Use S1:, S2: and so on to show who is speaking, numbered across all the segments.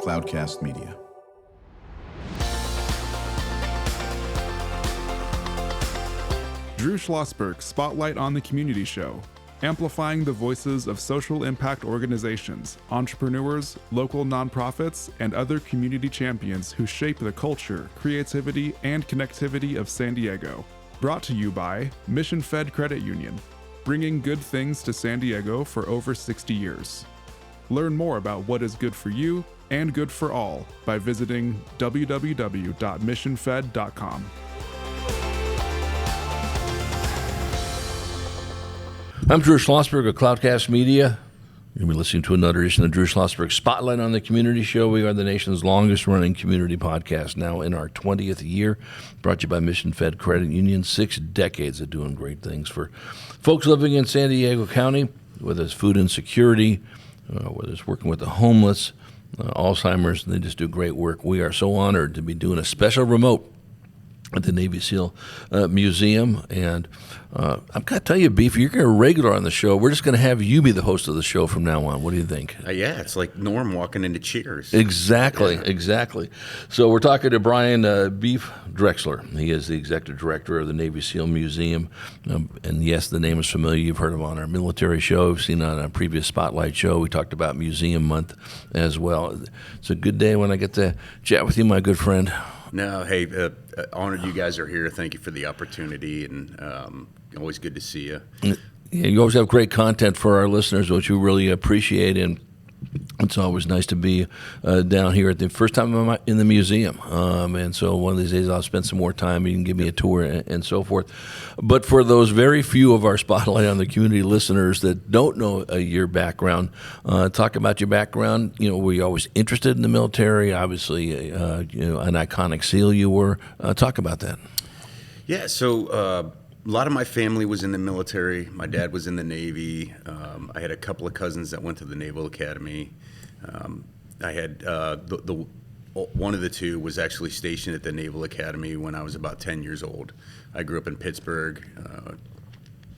S1: Cloudcast Media.
S2: Drew Schlosberg Spotlight on the Community Show, amplifying the voices of social impact organizations, entrepreneurs, local nonprofits, and other community champions who shape the culture, creativity, and connectivity of San Diego. Brought to you by Mission Fed Credit Union, bringing good things to San Diego for over 60 years. Learn more about what is good for you and good for all by visiting www.missionfed.com.
S3: I'm Drew Schlosberg of Cloudcast Media. You'll be listening to another edition of Drew Schlosberg Spotlight on the Community Show. We are the nation's longest-running community podcast, now in our 20th year, brought to you by Mission Fed Credit Union. 6 decades of doing great things for folks living in San Diego County, whether it's food insecurity, whether it's working with the homeless, Alzheimer's. They just do great work. We are so honored to be doing a special remote at the Navy SEAL Museum. And I've got to tell you, Beef, you're a regular on the show. We're just going to have you be the host of the show from now on. What do you think?
S4: Yeah, it's like Norm walking into Cheers.
S3: Exactly,
S4: Yeah.
S3: Exactly. So we're talking to Brian Beef Drechsler. He is the executive director of the Navy SEAL Museum. And yes, the name is familiar. You've heard him on our military show. We've seen on a previous Spotlight show. We talked about Museum Month as well. It's a good day when I get to chat with you, my good friend.
S4: No, hey, honored you guys are here. Thank you for the opportunity, and always good to see you.
S3: Yeah, you always have great content for our listeners, which we really appreciate, and it's always nice to be down here at the first time I'm in the museum. And so one of these days I'll spend some more time. You can give me a tour and so forth. But for those very few of our Spotlight on the Community listeners that don't know your background, talk about your background. You know, were you always interested in the military? Obviously, an iconic SEAL you were. Talk about that.
S4: Yeah, so a lot of my family was in the military. My dad was in the Navy. I had a couple of cousins that went to the Naval Academy. I had one of the two was actually stationed at the Naval Academy when I was about 10 years old. I grew up in Pittsburgh.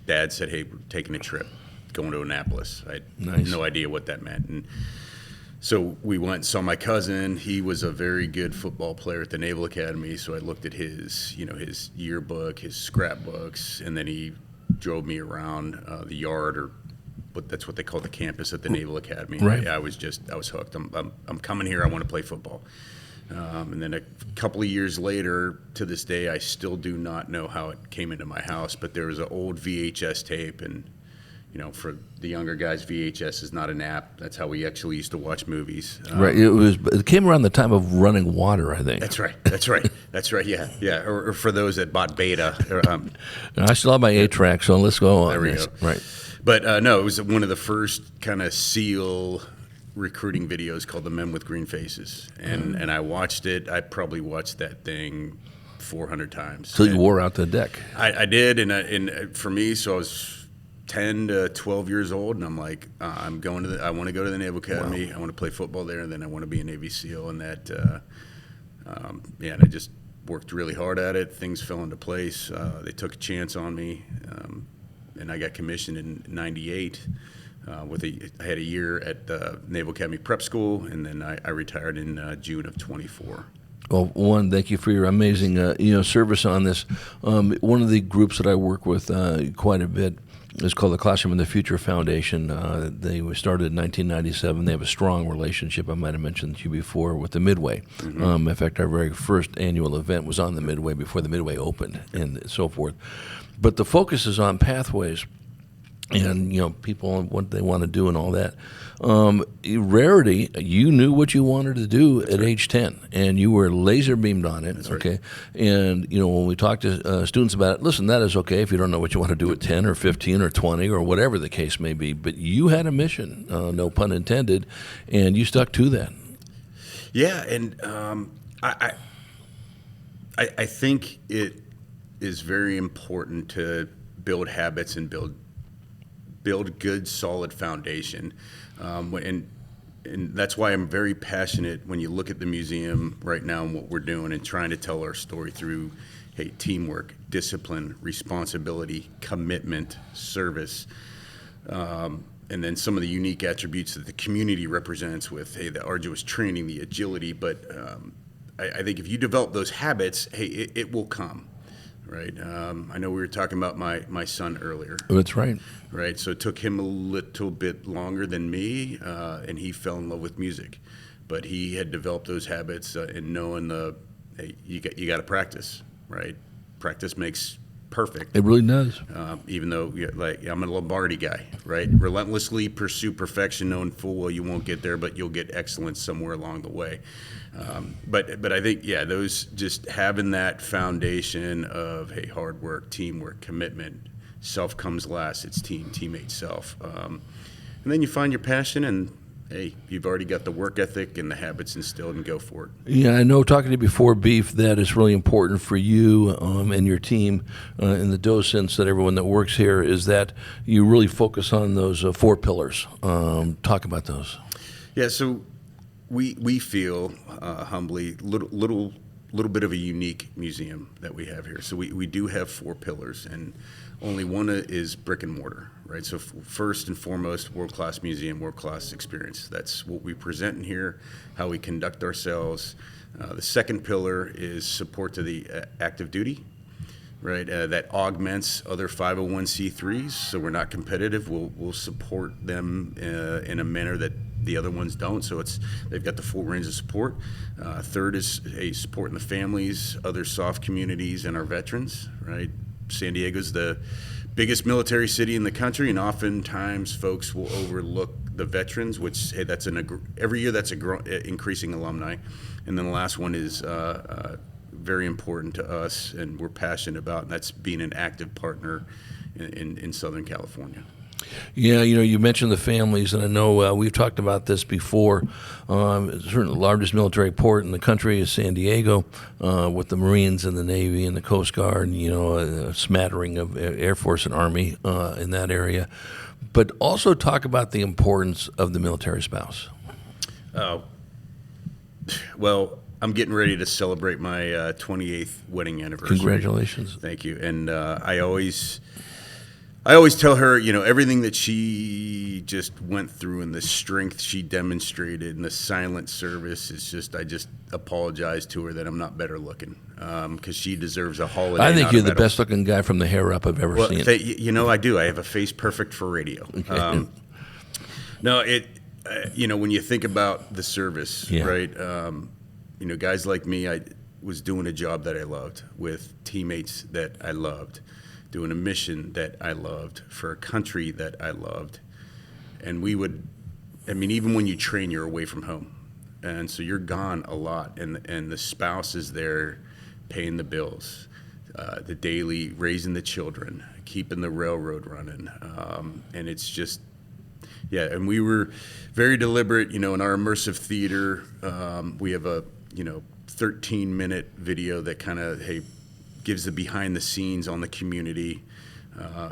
S4: Dad said, "Hey, we're taking a trip, going to Annapolis." I had no idea what that meant. And so we went and saw my cousin. He was a very good football player at the Naval Academy, so I looked at his yearbook, his scrapbooks, and then he drove me around the yard, but that's what they call the campus at the Naval Academy.
S3: Right.
S4: I was hooked. I'm coming here. I want to play football. And then a couple of years later, to this day, I still do not know how it came into my house, but there was an old VHS tape, and for the younger guys, VHS is not an app. That's how we actually used to watch movies.
S3: Right. It came around the time of Running Water, I think.
S4: That's right. Yeah. Or for those that bought Beta.
S3: I still have my 8-track, so let's go on.
S4: There we go.
S3: Right.
S4: But no, it was one of the first kind of SEAL recruiting videos called The Men with Green Faces. And I watched it. I probably watched that thing 400 times.
S3: So you wore out the deck.
S4: I did. And for me, so I was 10 to 12 years old, and I'm like, I want to go to the Naval Academy. Wow. I want to play football there, and then I want to be a Navy SEAL. And that, and I just worked really hard at it. Things fell into place. They took a chance on me, and I got commissioned in '98. I had a year at the Naval Academy Prep School, and then I retired in June of 24.
S3: Well, one, thank you for your amazing service on this. One of the groups that I work with quite a bit is called the Classroom in the Future Foundation. They were started in 1997. They have a strong relationship, I might have mentioned to you before, with the Midway. Mm-hmm. In fact, our very first annual event was on the Midway before the Midway opened and so forth. But the focus is on pathways and people and what they want to do and all that. Rarity, you knew what you wanted to do at age 10, and you were laser beamed on it.
S4: That's
S3: okay,
S4: right.
S3: And when we talk to students about it, listen, that is okay if you don't know what you want to do at 10 or 15 or 20 or whatever the case may be. But you had a mission, no pun intended, and you stuck to that.
S4: Yeah, and I think it is very important to build habits and build good, solid foundation. And that's why I'm very passionate when you look at the museum right now and what we're doing and trying to tell our story through teamwork, discipline, responsibility, commitment, service. and then some of the unique attributes that the community represents with, hey, the arduous training, the agility. But I think if you develop those habits, hey, it will come, right? I know we were talking about my son earlier.
S3: That's right.
S4: Right, so it took him a little bit longer than me, and he fell in love with music. But he had developed those habits in knowing hey, you got to practice, right? Practice makes perfect.
S3: It really does.
S4: Even though, I'm a Lombardi guy, right? Relentlessly pursue perfection, knowing full well you won't get there, but you'll get excellence somewhere along the way. But I think, those just having that foundation of, hey, hard work, teamwork, commitment, self comes last. It's teammate, self. And then you find your passion, and hey, you've already got the work ethic and the habits instilled, and go for it.
S3: Yeah, I know talking to you before, Beef, that is really important for you and your team and the docents, that everyone that works here, is that you really focus on those 4 pillars. Talk about those.
S4: Yeah, so we feel humbly little bit of a unique museum that we have here. So we do have 4 pillars, and only one is brick and mortar, right? So first and foremost, world-class museum, world-class experience. That's what we present in here, how we conduct ourselves. The second pillar is support to the active duty, right? That augments other 501c3s, so we're not competitive. We'll support them in a manner that the other ones don't. So they've got the full range of support. Third is supporting the families, other soft communities, and our veterans, right? San Diego's the biggest military city in the country, and oftentimes folks will overlook the veterans, which, hey, that's every year that's increasing alumni. And then the last one is very important to us, and we're passionate about, and that's being an active partner in Southern California.
S3: Yeah, you mentioned the families, and I know we've talked about this before. Certainly the largest military port in the country is San Diego, with the Marines and the Navy and the Coast Guard, a smattering of Air Force and Army in that area. But also talk about the importance of the military spouse.
S4: Well, I'm getting ready to celebrate my 28th wedding anniversary.
S3: Congratulations.
S4: Thank you. And I always tell her, everything that she just went through and the strength she demonstrated and the silent service is I just apologize to her that I'm not better looking, because she deserves a holiday.
S3: I think you're the best looking guy from the hair up I've ever seen.
S4: I do. I have a face perfect for radio.
S3: Okay.
S4: When you think about the service,
S3: yeah.
S4: Right? Guys like me, I was doing a job that I loved with teammates that I loved, doing a mission that I loved for a country that I loved. And even when you train, you're away from home. And so you're gone a lot. And the spouse is there paying the bills, the daily, raising the children, keeping the railroad running. And it's just, and we were very deliberate, in our immersive theater. We have a, 13-minute video that kind of, gives the behind the scenes on the community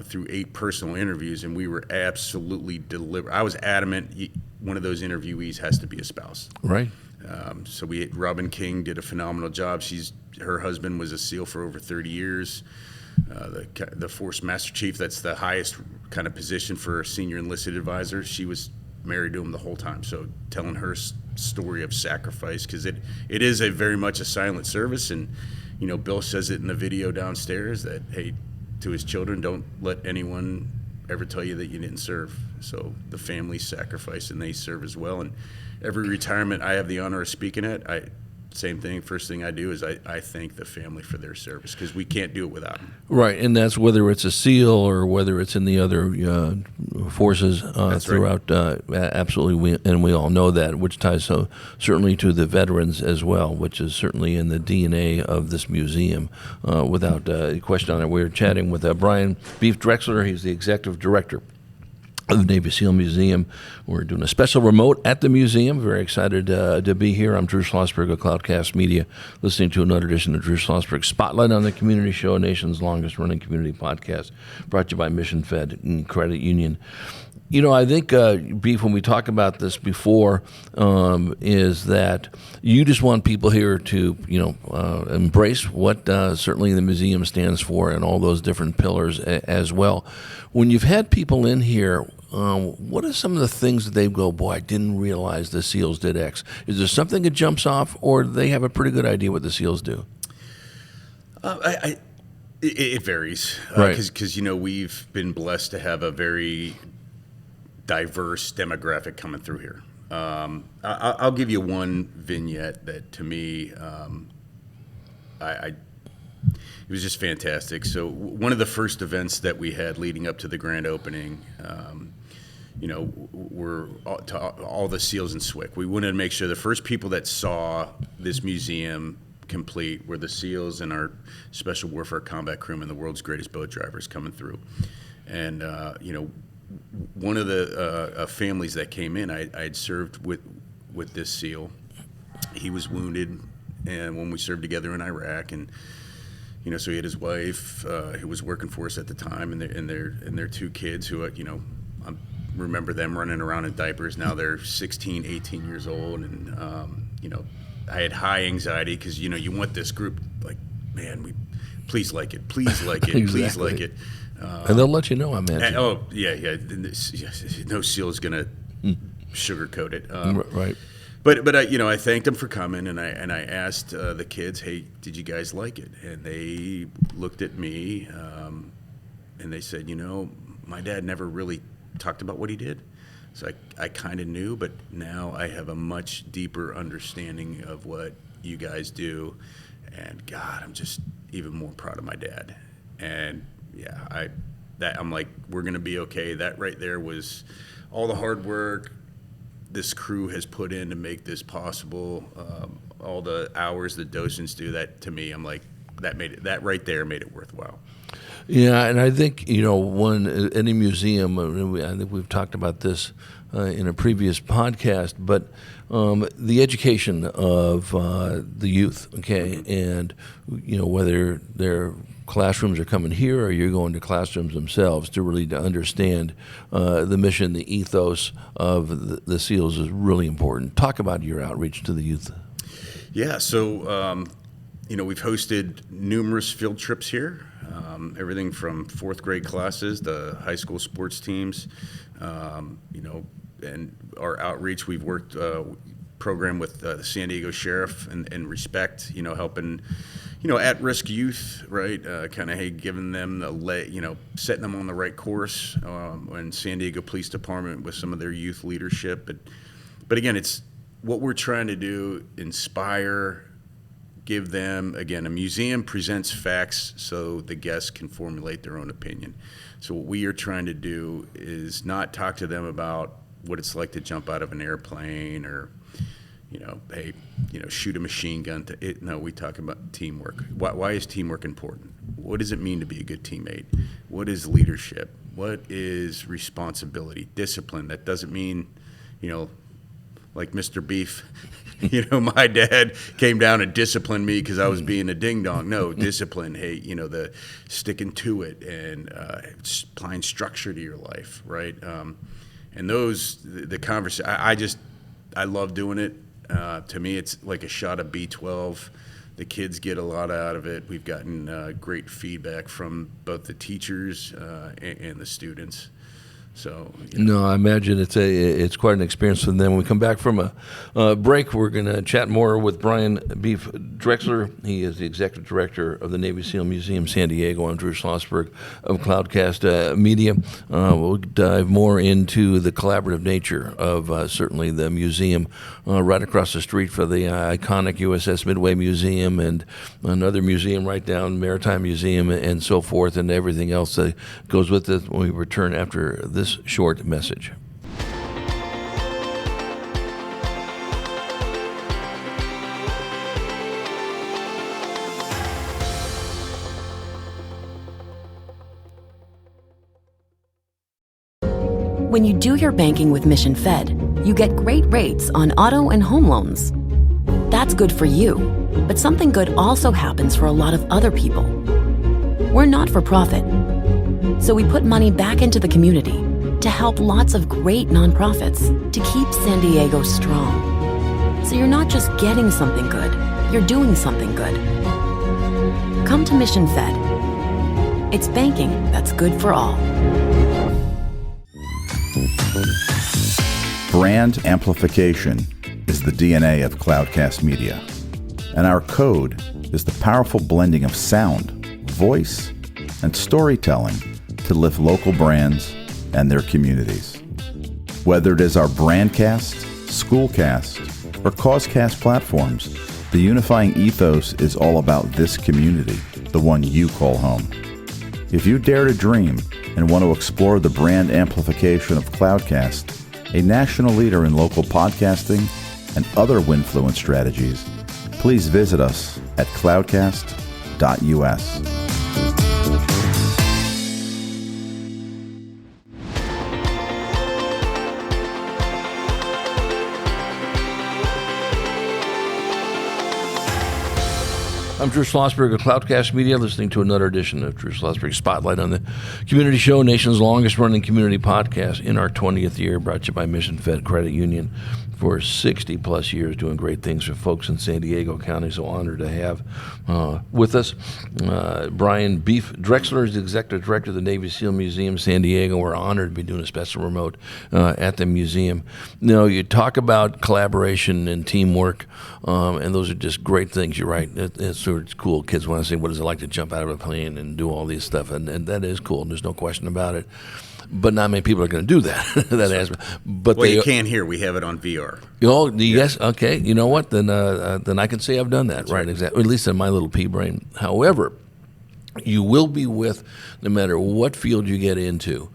S4: through 8 personal interviews, and we were absolutely deliberate. I was adamant one of those interviewees has to be a spouse.
S3: Right.
S4: So Robin King did a phenomenal job. Her husband was a SEAL for over 30 years. The Force Master Chief, that's the highest kind of position for a senior enlisted advisor. She was married to him the whole time. So telling her story of sacrifice, because it is very much a silent service. And Bill says it in the video downstairs that, hey, to his children, don't let anyone ever tell you that you didn't serve. So the family sacrifice, and they serve as well. And every retirement I have the honor of speaking at, same thing. First thing I do is I thank the family for their service, because we can't do it without them.
S3: Right, and that's whether it's a SEAL or whether it's in the other forces throughout. Right. Absolutely, and we all know that, which ties so certainly to the veterans as well, which is certainly in the DNA of this museum, without a question on it. We're chatting with Brian Beef Drechsler. He's the executive director of the Navy SEAL Museum. We're doing a special remote at the museum. Very excited to be here. I'm Drew Schlosberg of Cloudcast Media, listening to another edition of Drew Schlosberg Spotlight on the Community Show, nation's longest running community podcast, brought to you by Mission Fed Credit Union. I think, Beef, when we talk about this before, is that you just want people here to, embrace what certainly the museum stands for and all those different pillars as well. When you've had people in here, what are some of the things that they go, boy, I didn't realize the SEALs did X? Is there something that jumps off, or do they have a pretty good idea what the SEALs do?
S4: It varies,
S3: Right.
S4: Because we've been blessed to have a very diverse demographic coming through here. I'll give you one vignette that to me, it was just fantastic. So one of the first events that we had leading up to the grand opening, were to all the SEALs in SWIC. We wanted to make sure the first people that saw this museum complete were the SEALs and our Special Warfare Combat Crewmen, the world's greatest boat drivers coming through. And, one of the families that came in, I had served with this SEAL. He was wounded, and when we served together in Iraq, and so he had his wife who was working for us at the time, and their two kids who I remember them running around in diapers. Now they're 16, 18 years old, and I had high anxiety because you want this group like, man, please like it, please like it,
S3: Exactly.
S4: please like it.
S3: And they'll let you know, I imagine.
S4: Oh yeah. No SEAL's gonna sugarcoat it.
S3: Right.
S4: But I thanked them for coming, and I asked the kids, hey, did you guys like it? And they looked at me, and they said, my dad never really talked about what he did. So I kind of knew, but now I have a much deeper understanding of what you guys do. And God, I'm just even more proud of my dad. And yeah, I'm like, we're going to be okay. That right there was all the hard work this crew has put in to make this possible. All the hours the docents do, that to me, I'm like, that right there made it worthwhile.
S3: Yeah, and I think, any museum, I think we've talked about this in a previous podcast, but the education of the youth, okay, and, whether their classrooms are coming here or you're going to classrooms themselves to really understand the mission, the ethos of the SEALs is really important. Talk about your outreach to the youth.
S4: Yeah, so, we've hosted numerous field trips here. Everything from fourth grade classes to high school sports teams, and our outreach. We've worked program with the San Diego Sheriff and Respect, helping, at-risk youth, right? Giving them setting them on the right course. And San Diego Police Department with some of their youth leadership, but again, it's what we're trying to do: inspire. Give them, again, a museum presents facts so the guests can formulate their own opinion. So what we are trying to do is not talk to them about what it's like to jump out of an airplane or, shoot a machine gun. No, we talk about teamwork. Why is teamwork important? What does it mean to be a good teammate? What is leadership? What is responsibility? Discipline. That doesn't mean, like Mr. Beef, my dad came down and disciplined me because I was being a ding dong. No, discipline. Hey, the sticking to it and applying structure to your life, right? And the conversation. I love doing it. To me, it's like a shot of B12. The kids get a lot out of it. We've gotten great feedback from both the teachers and the students. So
S3: No, I imagine it's quite an experience for them. When we come back from a break, we're going to chat more with Brian Beef Drechsler. He is the executive director of the Navy SEAL Museum San Diego. I'm Drew Schlosberg of Cloudcast Media. We'll dive more into the collaborative nature of certainly the museum right across the street for the iconic USS Midway Museum and another museum right down, Maritime Museum, and so forth, and everything else that goes with it when we return after this short message.
S1: When you do your banking with Mission Fed, you get great rates on auto and home loans. That's good for you, but something good also happens for a lot of other people. We're not for profit, so we put money back into the community to help lots of great nonprofits to keep San Diego strong. So you're not just getting something good, you're doing something good. Come to Mission Fed. It's banking that's good for all.
S5: Brand amplification is the DNA of Cloudcast Media, and our code is the powerful blending of sound, voice, and storytelling to lift local brands and their communities. Whether it is our Brandcast, Schoolcast, or Causecast platforms, the unifying ethos is all about this community, the one you call home. If you dare to dream and want to explore the brand amplification of Cloudcast, a national leader in local podcasting and other Winfluence strategies, please visit us at cloudcast.us.
S3: I'm Drew Schlosberg of Cloudcast Media, listening to another edition of Drew Schlosberg Spotlight on the Community Show, nation's longest-running community podcast in our 20th year, brought to you by Mission Fed Credit Union for 60-plus years, doing great things for folks in San Diego County. So honored to have with us Brian Beef Drechsler is the Executive Director of the Navy SEAL Museum, San Diego. We're honored to be doing a special remote at the museum. You know, you talk about collaboration and teamwork, and those are just great things. You're right. It's sort of cool. Kids want to say, what is it like to jump out of a plane and do all these stuff? And that is cool. There's no question about it. But not many people are going to do that. But
S4: well, you can here. We have it on VR.
S3: Oh, yes. Okay. You know what? Then I can say I've done that. Right. Exactly. At least in my little pea brain. However, you will be with, no matter what field you get into,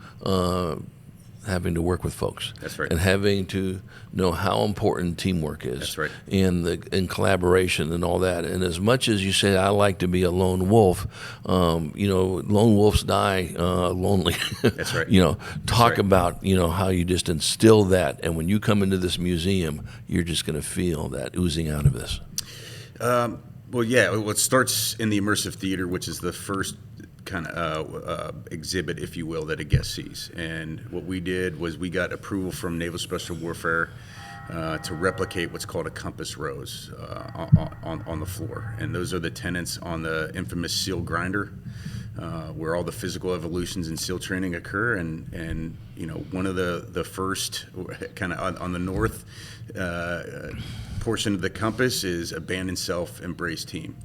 S3: having to work with folks.
S4: That's right.
S3: And having to know how important teamwork is.
S4: That's right.
S3: And collaboration and all that. And as much as you say, I like to be a lone wolf, lone wolves die lonely.
S4: That's right.
S3: Talk about, how you just instill that. And when you come into this museum, you're just going to feel that oozing out of this.
S4: It starts in the immersive theater, which is the first kind of exhibit, if you will, that a guest sees. And what we did was we got approval from Naval Special Warfare to replicate what's called a compass rose on the floor. And those are the tenets on the infamous SEAL grinder, where all the physical evolutions in SEAL training occur. And one of the first kind of on the north portion of the compass is abandon self, embrace team.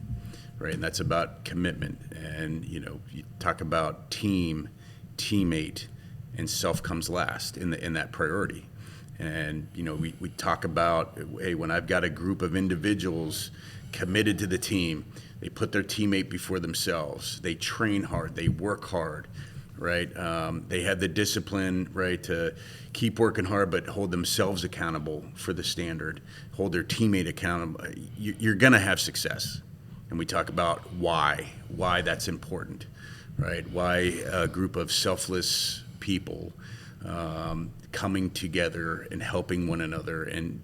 S4: Right, and that's about commitment. And you talk about team, teammate, and self comes last in that priority. And we talk about, hey, when I've got a group of individuals committed to the team, they put their teammate before themselves. They train hard. They work hard. Right, they have the discipline, right, to keep working hard, but hold themselves accountable for the standard. Hold their teammate accountable. You're gonna have success. And we talk about why that's important, right? Why a group of selfless people coming together and helping one another, and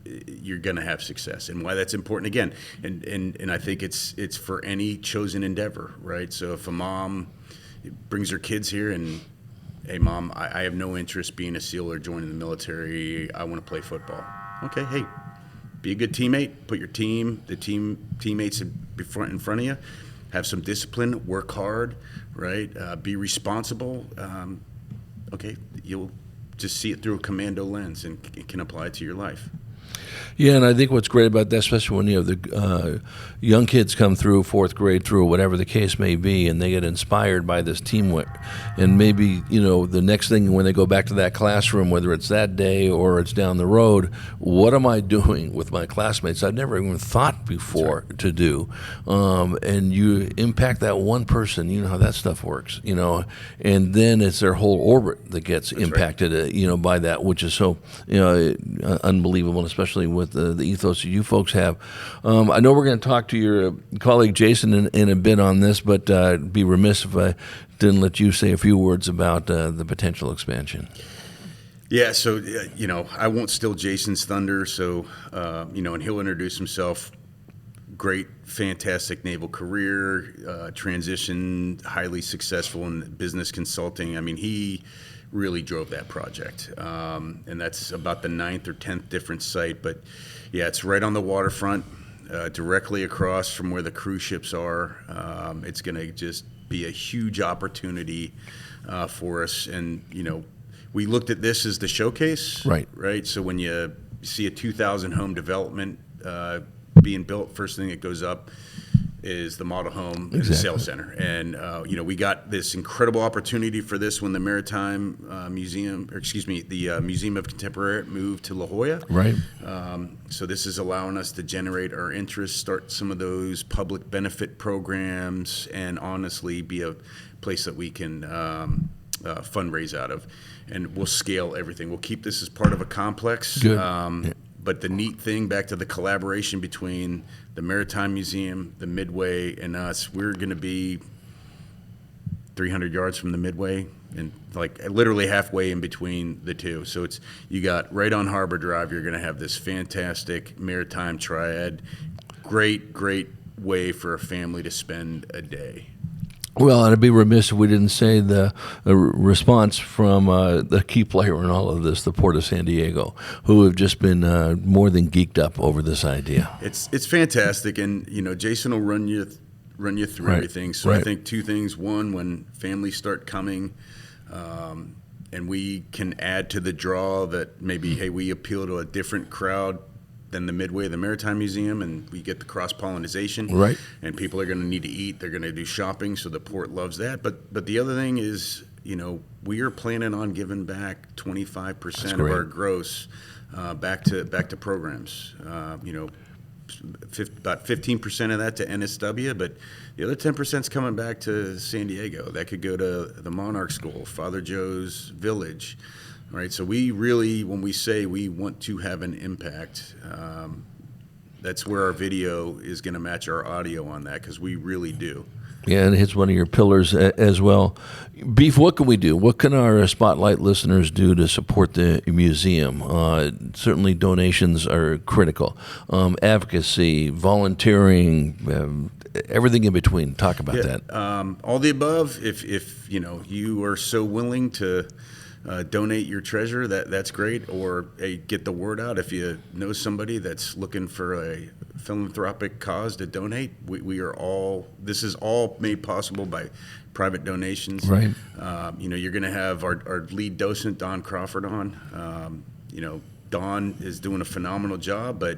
S4: you're going to have success, and why that's important again. And I think it's for any chosen endeavor, right? So if a mom brings her kids here and, hey, Mom, I have no interest being a SEAL or joining the military. I want to play football. Okay, hey. Be a good teammate. Put your teammates in front of you. Have some discipline. Work hard. Right. Be responsible. Okay. You'll just see it through a commando lens, and it can apply it to your life.
S3: Yeah, and I think what's great about that, especially when you have the young kids come through, fourth grade through, whatever the case may be, and they get inspired by this teamwork. And maybe, the next thing when they go back to that classroom, whether it's that day or it's down the road, what am I doing with my classmates I've never even thought before to do? And you impact that one person, you know how that stuff works, and then it's their whole orbit that gets impacted, by that, which is so, unbelievable, especially with the ethos that you folks have. I know we're going to talk to your colleague Jason in a bit on this, but be remiss if I didn't let you say a few words about the potential expansion.
S4: Yeah, so, I won't steal Jason's thunder, so, and he'll introduce himself. Great, fantastic naval career, transition, highly successful in business consulting. I mean, he really drove that project. And that's about the 9th or 10th different site. But, yeah, it's right on the waterfront, directly across from where the cruise ships are. It's going to just be a huge opportunity for us. And, we looked at this as the showcase.
S3: Right.
S4: So when you see a 2,000 home development being built, first thing that goes up is the model home and the sales center. And, we got this incredible opportunity for this when the Maritime Museum, the Museum of Contemporary Art moved to La Jolla.
S3: Right.
S4: So this is allowing us to generate our interest, start some of those public benefit programs, and honestly be a place that we can fundraise out of. And we'll scale everything. We'll keep this as part of a complex.
S3: Good.
S4: But the neat thing, back to the collaboration between the Maritime Museum, the Midway, and us, we're going to be 300 yards from the Midway and like literally halfway in between the two. So it's, you got right on Harbor Drive, you're going to have this fantastic maritime triad. Great way for a family to spend a day.
S3: Well, and I'd be remiss if we didn't say the response from the key player in all of this, the Port of San Diego, who have just been more than geeked up over this idea.
S4: It's fantastic, and Jason will run you through everything. So I think two things: one, when families start coming, and we can add to the draw that maybe, hey, we appeal to a different crowd than the Midway, the Maritime Museum, and we get the cross-pollinization.
S3: Right.
S4: And people are going to need to eat. They're going to do shopping, so the port loves that. But the other thing is, we are planning on giving back 25% of our gross back to programs. About 15% of that to NSW, but the other 10% is coming back to San Diego. That could go to the Monarch School, Father Joe's Village. Right, so we really, when we say we want to have an impact, that's where our video is going to match our audio on that, because we really do.
S3: Yeah, and it's one of your pillars as well. Beef, what can we do? What can our Spotlight listeners do to support the museum? Certainly donations are critical. Advocacy, volunteering, everything in between. Talk about that.
S4: All the above. If you are so willing to donate your treasure, that's great. Or get the word out. If you know somebody that's looking for a philanthropic cause to donate, this is all made possible by private donations.
S3: Right.
S4: You're going to have our lead docent, Don Crawford, on. Don is doing a phenomenal job, but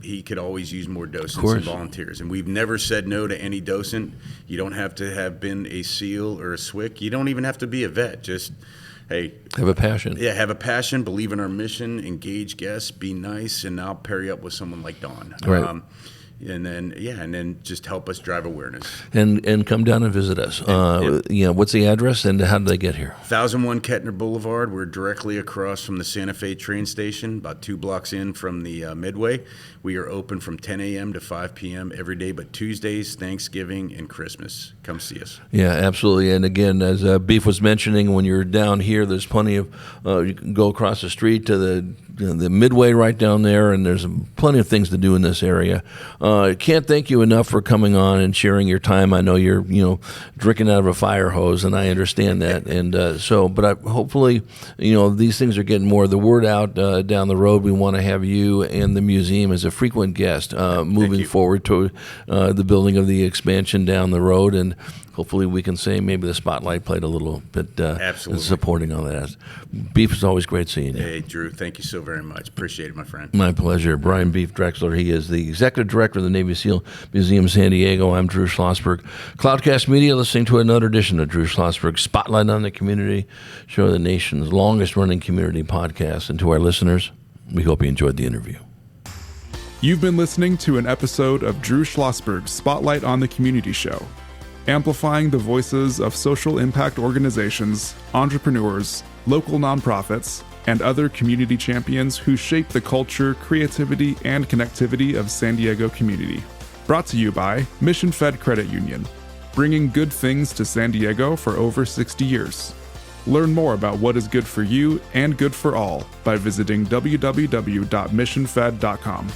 S4: he could always use more docents and volunteers. And we've never said no to any docent. You don't have to have been a SEAL or a SWCC. You don't even have to be a vet. Just, hey.
S3: Have a passion.
S4: Yeah, have a passion, believe in our mission, engage guests, be nice, and I'll pair you up with someone like Dawn.
S3: Right.
S4: And then just help us drive awareness.
S3: And come down and visit us. What's the address and how do they get here?
S4: 1001 Kettner Boulevard. We're directly across from the Santa Fe train station, about 2 blocks in from the Midway. We are open from 10 a.m. to 5 p.m. every day, but Tuesdays, Thanksgiving, and Christmas. Come see us.
S3: Yeah, absolutely. And again, as Beef was mentioning, when you're down here, there's plenty of, you can go across the street to the Midway right down there, and there's plenty of things to do in this area. Can't thank you enough for coming on and sharing your time. I know you're, drinking out of a fire hose, and I understand that. And hopefully, these things are getting more the word out down the road. We want to have you and the museum as a frequent guest moving forward to the building of the expansion down the road, and hopefully we can say maybe the Spotlight played a little bit supporting on that. Beef, is always great seeing you.
S4: Hey, Drew, thank you so very much. Appreciate it, my friend.
S3: My pleasure. Brian Beef Drechsler, he is the Executive Director of the Navy SEAL Museum San Diego. I'm Drew Schlosberg. Cloudcast Media, listening to another edition of Drew Schlosberg Spotlight on the Community Show, the nation's longest-running community podcast. And to our listeners, we hope you enjoyed the interview.
S2: You've been listening to an episode of Drew Schlosberg's Spotlight on the Community Show, amplifying the voices of social impact organizations, entrepreneurs, local nonprofits, and other community champions who shape the culture, creativity, and connectivity of San Diego community. Brought to you by Mission Fed Credit Union, bringing good things to San Diego for over 60 years. Learn more about what is good for you and good for all by visiting www.missionfed.com.